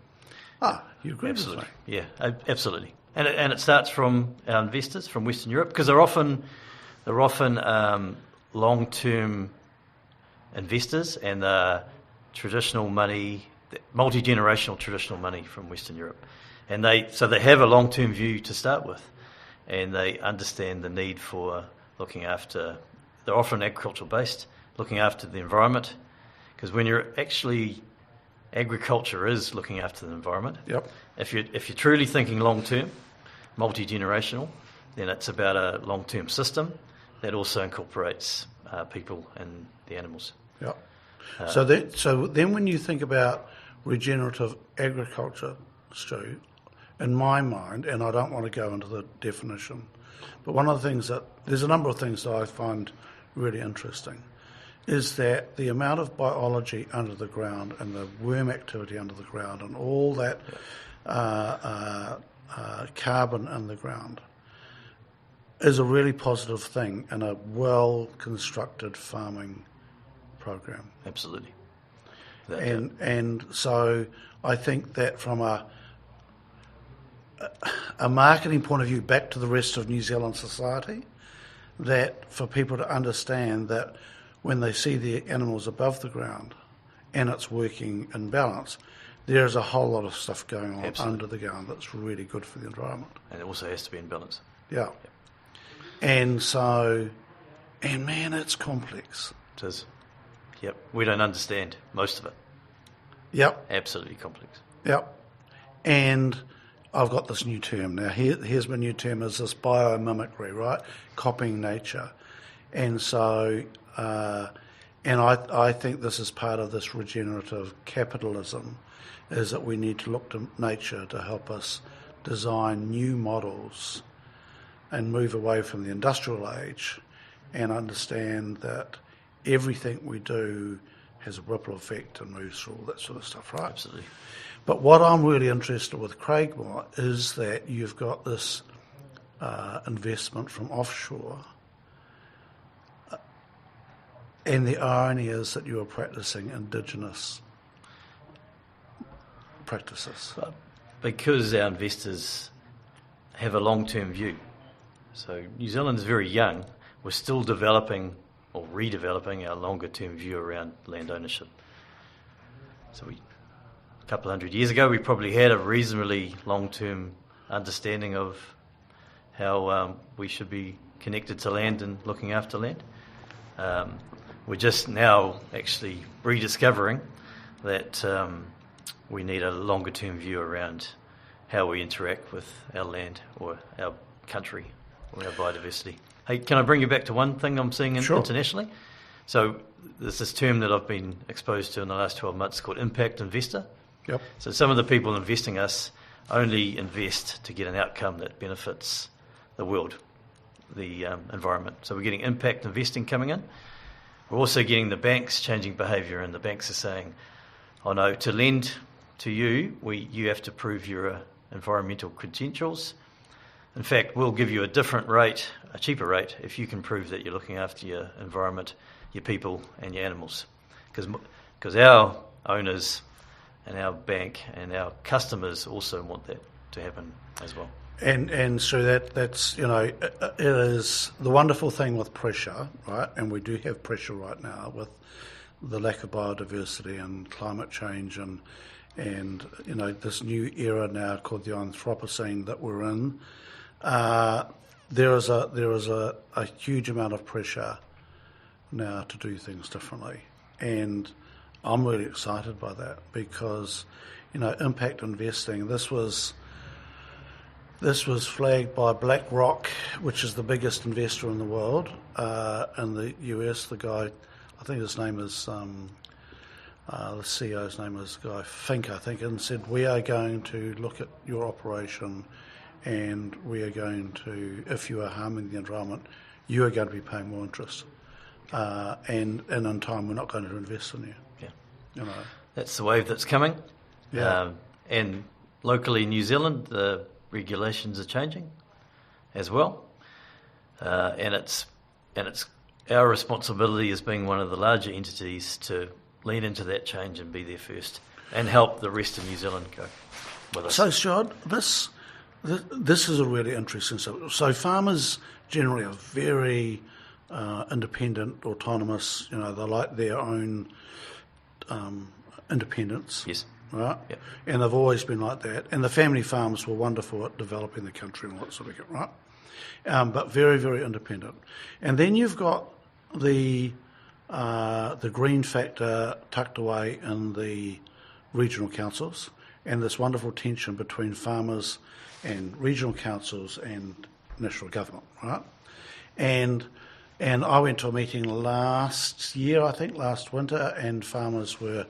You agree with me? Yeah, absolutely. And it starts from our investors from Western Europe, because they're often long-term investors, and traditional money, multi-generational traditional money from Western Europe, and they have a long-term view to start with, and they understand the need for looking after. They're often agricultural based, looking after the environment, because when you're actually agriculture is looking after the environment. Yep. If you're truly thinking long-term, multi-generational, then it's about a long-term system that also incorporates people and the animals. Yep. So then when you think about regenerative agriculture, Stu, in my mind, and I don't want to go into the definition, but one of the things there's a number of things that I find really interesting, is that the amount of biology under the ground and the worm activity under the ground and all that carbon in the ground is a really positive thing in a well-constructed farming program. Absolutely. And so I think that from a marketing point of view back to the rest of New Zealand society, that for people to understand that when they see the animals above the ground and it's working in balance, there's a whole lot of stuff going on under the ground that's really good for the environment. And it also has to be in balance. Yeah. Yep. And man, it's complex. It is. Yep. We don't understand most of it. Yep. Absolutely complex. Yep. And I've got this new term now. Here's my new term, is this biomimicry, right? Copying nature. And so, I think this is part of this regenerative capitalism, is that we need to look to nature to help us design new models and move away from the industrial age and understand that everything we do has a ripple effect and moves through all that sort of stuff, right? Absolutely. But what I'm really interested with Craigmore is that you've got this investment from offshore, and the irony is that you are practicing Indigenous practices. Because our investors have a long-term view. So New Zealand is very young. We're still developing or redeveloping our longer-term view around land ownership. So a couple of hundred years ago, we probably had a reasonably long-term understanding of how we should be connected to land and looking after land. We're just now actually rediscovering that we need a longer-term view around how we interact with our land or our country or our biodiversity. Hey, can I bring you back to one thing I'm seeing internationally? So there's this term that I've been exposed to in the last 12 months called impact investor. Yep. So some of the people investing us only invest to get an outcome that benefits the world, the environment. So we're getting impact investing coming in. We're also getting the banks changing behaviour, and the banks are saying, oh no, to lend to you, you have to prove your environmental credentials. In fact, we'll give you a different rate, a cheaper rate, if you can prove that you're looking after your environment, your people and your animals. Because our owners and our bank and our customers also want that to happen as well. And so that's, it is the wonderful thing with pressure, right? And we do have pressure right now with the lack of biodiversity and climate change and this new era now called the Anthropocene that we're in. There is a huge amount of pressure now to do things differently, and I'm really excited by that because impact investing. This was flagged by BlackRock, which is the biggest investor in the world in the US. The guy, I think his name is the CEO's name is Guy Fink, I think, and said we are going to look at your operation. And we are going to, if you are harming the environment, you are going to be paying more interest. And in time, we're not going to invest in you. Yeah. That's the wave that's coming. Yeah. And locally in New Zealand, the regulations are changing as well. And it's our responsibility as being one of the larger entities to lean into that change and be there first and help the rest of New Zealand go with us. So, Stuart, this is a really interesting subject. So farmers generally are very independent, autonomous. They like their own independence. Yes. Right? Yep. And they've always been like that. And the family farms were wonderful at developing the country and all that sort of thing, right? But very, very independent. And then you've got the green factor tucked away in the regional councils, and this wonderful tension between farmers and regional councils and national government, right? And I went to a meeting last winter, and farmers were,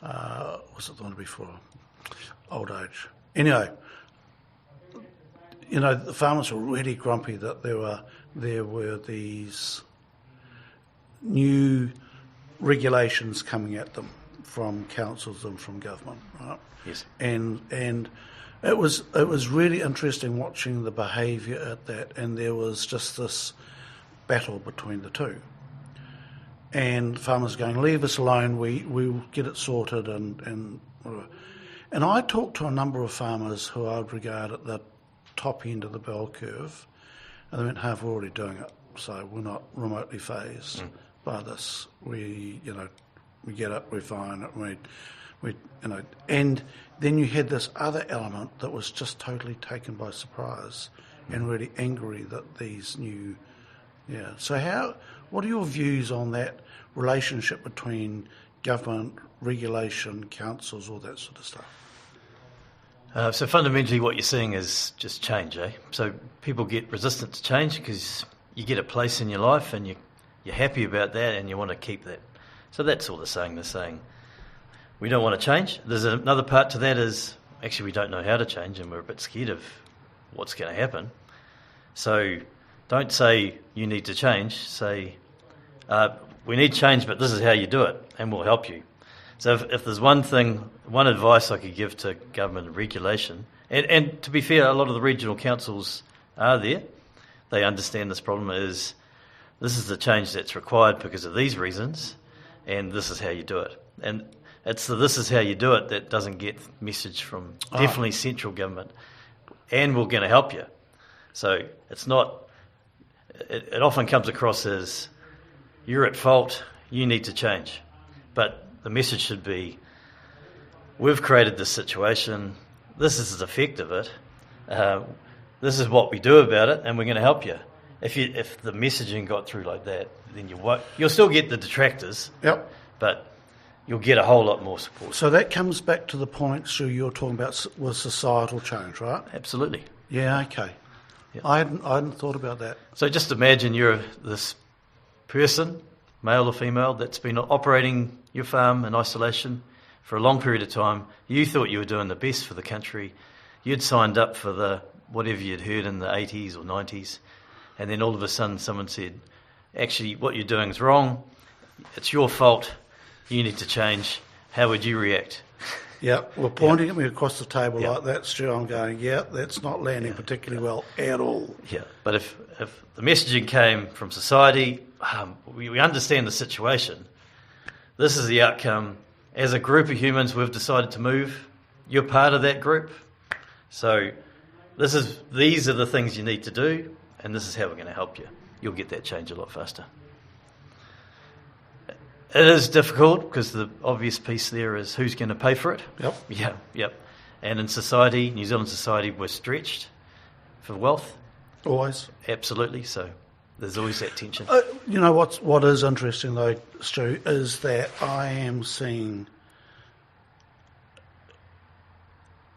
was it the one before? Old age. Anyway, the farmers were really grumpy that there were these new regulations coming at them from councils and from government, right? Yes. And it was really interesting watching the behaviour at that, and there was just this battle between the two. And farmers going, leave us alone, we'll get it sorted, and whatever. And I talked to a number of farmers who I would regard at the top end of the bell curve, and they went, we're already doing it, so we're not remotely phased by this. We get it, we're fine, and then you had this other element that was just totally taken by surprise and really angry that these new, So what are your views on that relationship between government, regulation, councils, all that sort of stuff? So fundamentally what you're seeing is just change, eh? So people get resistant to change because you get a place in your life and you're happy about that and you want to keep that. So that's all they're saying. They're saying, we don't want to change. There's another part to that is, actually we don't know how to change and we're a bit scared of what's going to happen. So don't say you need to change. Say we need change, but this is how you do it, and we'll help you. So if there's one advice I could give to government regulation, and to be fair, a lot of the regional councils are there. They understand this problem this is the change that's required because of these reasons, and this is how you do it. And it's this is how you do it that doesn't get message from definitely central government, and we're going to help you. So it's not. It often comes across as you're at fault, you need to change, but the message should be, we've created this situation, this is the effect of it, this is what we do about it, and we're going to help you. If the messaging got through like that, then you'll still get the detractors, Yep. but you'll get a whole lot more support. So that comes back to the point, Stu, you're talking about with societal change, right? Absolutely. Yeah, okay. Yep. I hadn't thought about that. So just imagine you're this person, male or female, that's been operating your farm in isolation for a long period of time. You thought you were doing the best for the country. You'd signed up for whatever you'd heard in the 80s or 90s, and then all of a sudden someone said, actually, what you're doing is wrong. It's your fault. You need to change. How would you react? Yeah, well, pointing at me across the table like that, Stu, I'm going, that's not landing particularly well at all. Yeah, but if the messaging came from society, we understand the situation. This is the outcome. As a group of humans, we've decided to move. You're part of that group. So these are the things you need to do, and this is how we're going to help you. You'll get that change a lot faster. It is difficult because the obvious piece there is who's going to pay for it. Yep. Yep. And in society, New Zealand society, we're stretched for wealth. Always. Absolutely. So there's always that tension. You know what is interesting though, Stu, is that I am seeing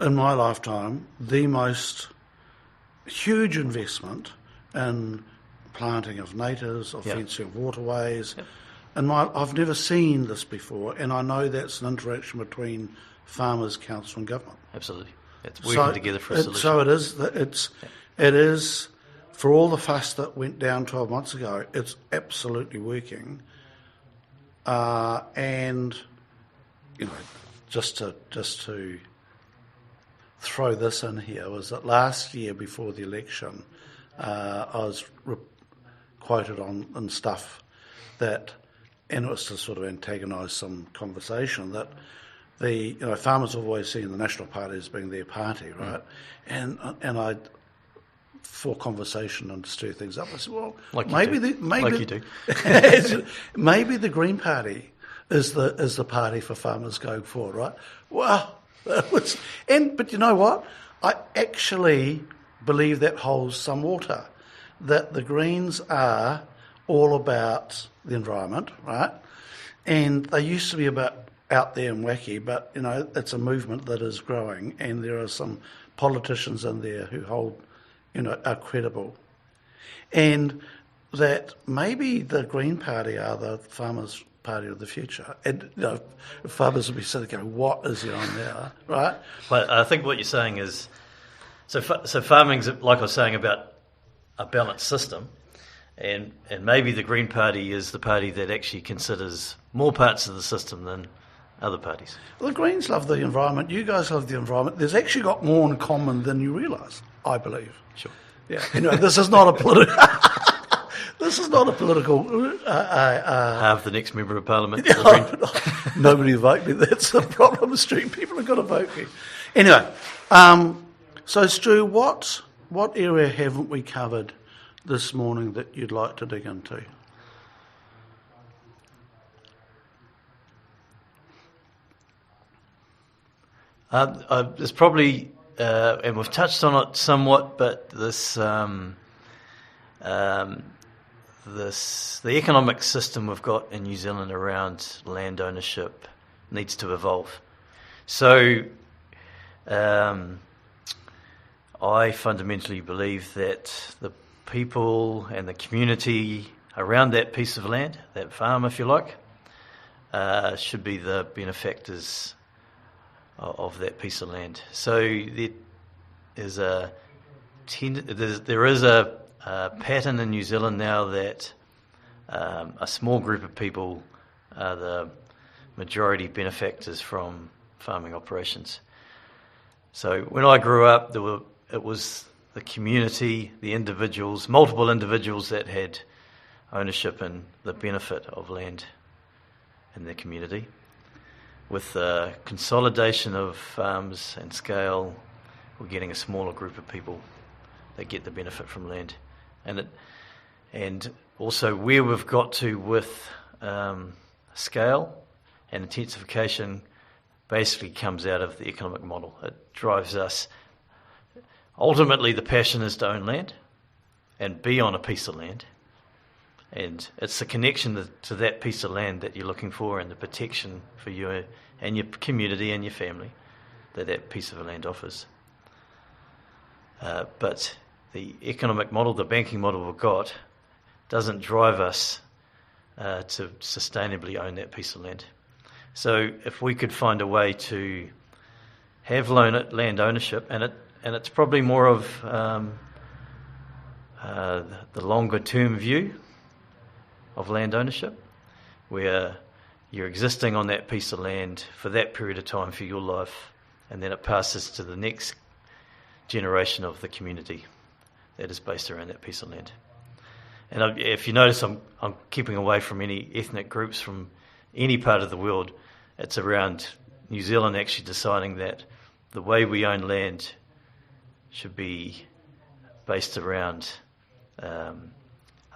in my lifetime the most huge investment in planting of natives, of fencing of waterways. Yep. And I've never seen this before, and I know that's an interaction between farmers, council, and government. Absolutely, it's working together for a solution. So it is. It is for all the fuss that went down 12 months ago. It's absolutely working, and just to throw this in here was that last year before the election, I was quoted on stuff that. And it was to sort of antagonise some conversation that farmers have always seen the National Party as being their party, right? And I, for conversation and to stir things up, I said, well, maybe maybe the Green Party is the party for farmers going forward, right? Well, but you know what? I actually believe that holds some water, that the Greens are all about the environment, right? And they used to be about out there and wacky, but it's a movement that is growing, and there are some politicians in there who are credible, and that maybe the Green Party are the farmers' party of the future. And farmers will be sitting going, "What is he on now?" Right? But I think what you're saying is, so farming's like I was saying about a balanced system. And maybe the Green Party is the party that actually considers more parts of the system than other parties. Well, the Greens love the environment. You guys love the environment. There's actually got more in common than you realise, I believe. Sure. Yeah. This is not a political. This is not a political. Have the next member of Parliament. Nobody vote me. That's the problem, Stu. People are going to vote me. Anyway, so Stu, what area haven't we covered this morning that you'd like to dig into? There's probably, and we've touched on it somewhat, but the economic system we've got in New Zealand around land ownership needs to evolve. So I fundamentally believe that the people and the community around that piece of land, that farm if you like, should be the benefactors of that piece of land. So there is a pattern in New Zealand now that a small group of people are the majority benefactors from farming operations. So when I grew up, it was the community, the individuals, multiple individuals that had ownership and the benefit of land in their community. With the consolidation of farms and scale, we're getting a smaller group of people that get the benefit from land. And also where we've got to with scale and intensification basically comes out of the economic model. It drives us. Ultimately, the passion is to own land and be on a piece of land. And it's the connection to that piece of land that you're looking for and the protection for you and your community and your family that piece of land offers. But the economic model, the banking model we've got, doesn't drive us to sustainably own that piece of land. So if we could find a way to have land ownership, and it's probably more of the longer term view of land ownership, where you're existing on that piece of land for that period of time for your life, and then it passes to the next generation of the community that is based around that piece of land. And if you notice, I'm keeping away from any ethnic groups from any part of the world. It's around New Zealand actually deciding that the way we own land should be based around a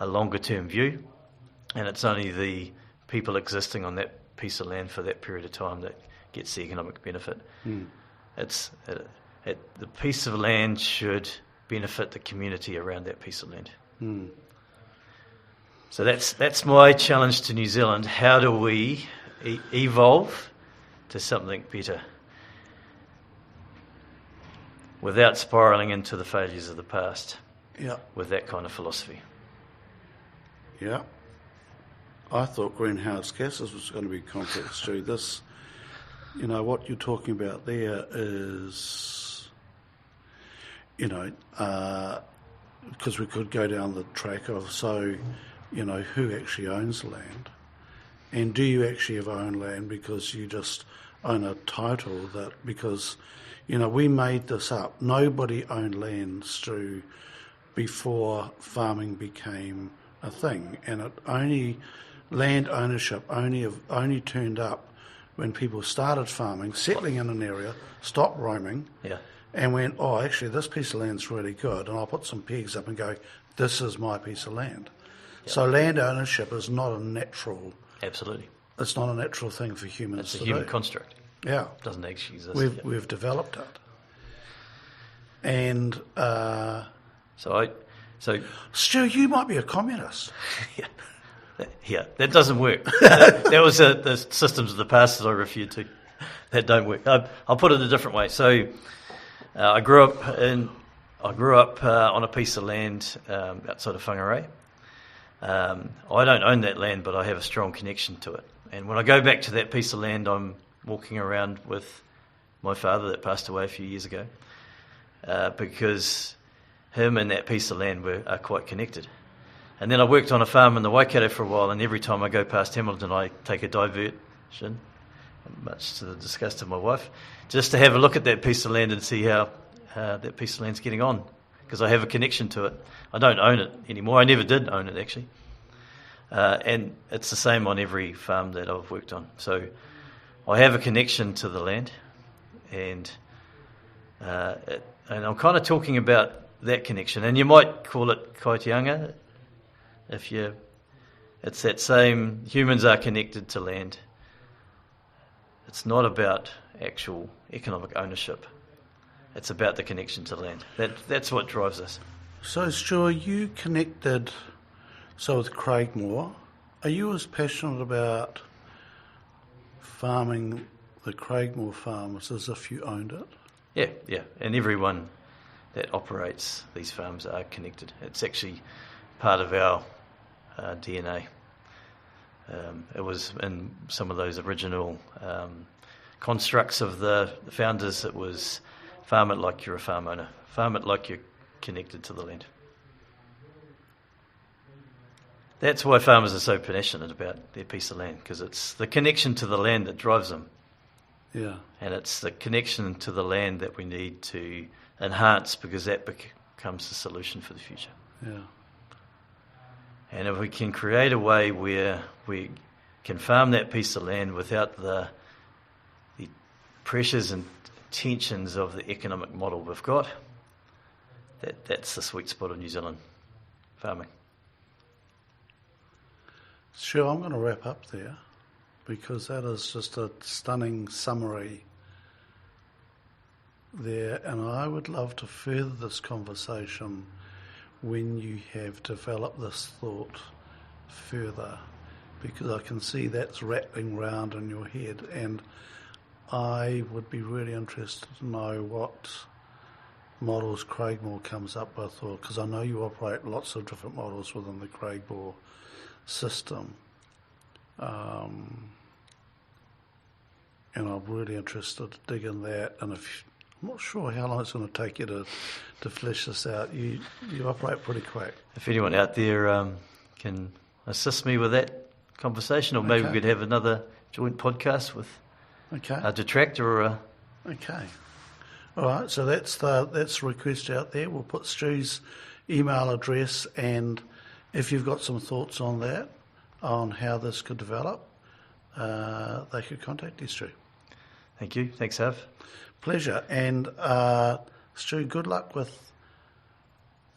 longer term view, and it's only the people existing on that piece of land for that period of time that gets the economic benefit. The piece of land should benefit the community around that piece of land. So that's my challenge to New Zealand. How do we evolve to something better without spiralling into the failures of the past? Yeah. With that kind of philosophy. Yeah. I thought greenhouse gases was going to be complex too. This, what you're talking about there is, because we could go down the track of, who actually owns land? And do you actually ever own land because you just own a title because we made this up. Nobody owned lands before farming became a thing. And land ownership only turned up when people started farming, settling in an area, stopped roaming, and went, oh, actually, this piece of land's really good, and I'll put some pegs up and go, this is my piece of land. So land ownership is not a natural... Absolutely. It's not a natural thing for humans to do. It's a human construct. Yeah. It doesn't actually exist. We've developed it. And... Stu, you might be a communist. Yeah, that doesn't work. that was the systems of the past that I referred to. That don't work. I'll put it a different way. So, I grew up on a piece of land outside of Whangarei. I don't own that land, but I have a strong connection to it. And when I go back to that piece of land, I'm walking around with my father that passed away a few years ago, because him and that piece of land are quite connected. And then I worked on a farm in the Waikato for a while, and every time I go past Hamilton, I take a diversion, much to the disgust of my wife, just to have a look at that piece of land and see how that piece of land's getting on, because I have a connection to it. I don't own it anymore. I never did own it, actually. And it's the same on every farm that I've worked on. So I have a connection to the land, and I'm kind of talking about that connection. And you might call it kaitianga, it's that same, humans are connected to land. It's not about actual economic ownership. It's about the connection to land. That's what drives us. So, Stu, are you connected, with Craigmore, are you as passionate about farming the Craigmore farms as if you owned it? Yeah. And everyone that operates these farms are connected. It's actually part of our DNA. It was in some of those original constructs of the founders. It was farm it like you're a farm owner. Farm it like you're connected to the land. That's why farmers are so passionate about their piece of land, because it's the connection to the land that drives them. Yeah. And it's the connection to the land that we need to enhance, because that becomes the solution for the future. Yeah. And if we can create a way where we can farm that piece of land without the pressures and tensions of the economic model we've got, that's the sweet spot of New Zealand farming. Sure, I'm going to wrap up there, because that is just a stunning summary there, and I would love to further this conversation when you have developed this thought further, because I can see that's rattling round in your head, and I would be really interested to know what models Craigmore comes up with, or because I know you operate lots of different models within the Craigmore system, and I'm really interested to dig in that. And if I'm not sure how long it's going to take you to flesh this out. You operate pretty quick. If anyone out there can assist me with that conversation, or maybe we could have another joint podcast with a detractor or a... Okay. All right, so that's the request out there. We'll put Stu's email address, and if you've got some thoughts on that, on how this could develop, they could contact you, Stu. Thank you. Thanks, Hav. Pleasure. And Stu, good luck with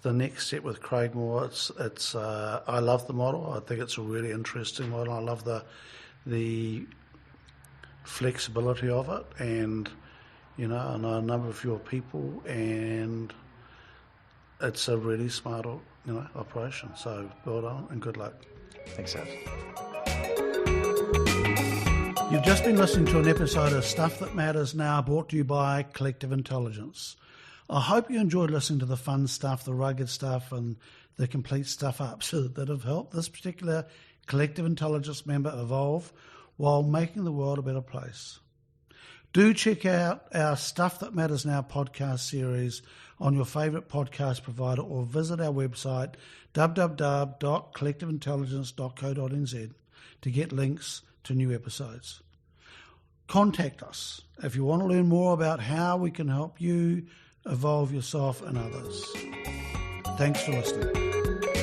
the next step with Craigmore. It's I love the model. I think it's a really interesting model. I love the flexibility of it, and I know a number of your people, and it's a really smart operation. So well done and good luck. Thanks, Hav. You've just been listening to an episode of Stuff That Matters Now, brought to you by Collective Intelligence. I hope you enjoyed listening to the fun stuff, the rugged stuff, and the complete stuff-ups that have helped this particular Collective Intelligence member evolve while making the world a better place. Do check out our Stuff That Matters Now podcast series on your favourite podcast provider, or visit our website www.collectiveintelligence.co.nz to get links to new episodes. Contact us if you want to learn more about how we can help you evolve yourself and others. Thanks for listening.